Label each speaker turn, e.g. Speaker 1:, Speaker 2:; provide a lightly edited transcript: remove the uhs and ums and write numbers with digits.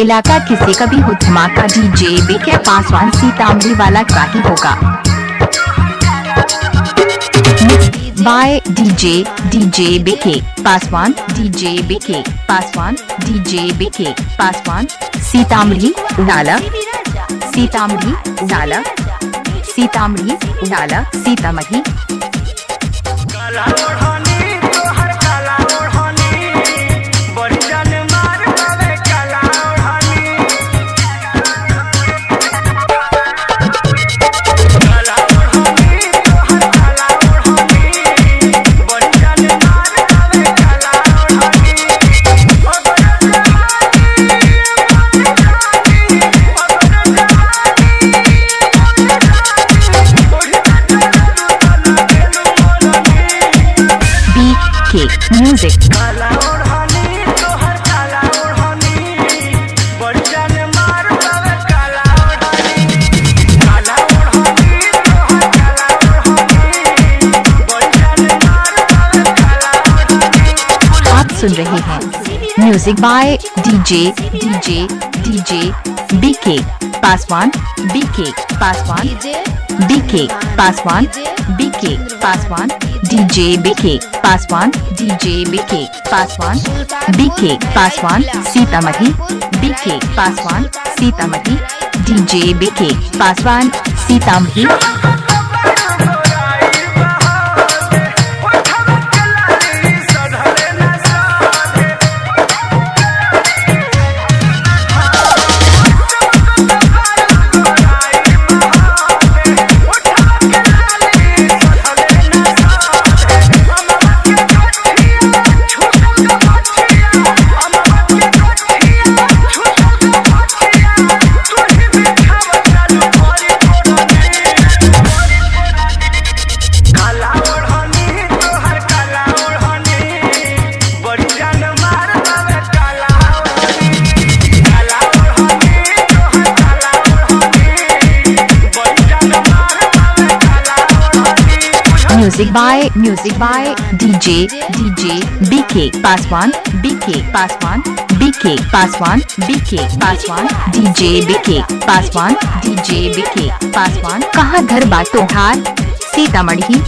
Speaker 1: इलाका किसी का भी हो धमाका डीजे बीके पासवान सीतामढ़ी वाला का ही होगा। By DJ BK Paswan Paswan Sitamarhi उड़ाला Sitamarhi. Music आप सुन रहे हैं music by DJ BK Paswan DJ BK Paswan Sitamarhi DJ BK Paswan Sitamarhi. Music by DJ BK Paswan DJ BK Paswan. कहाँ घर बाटो हार सीतामढ़ी।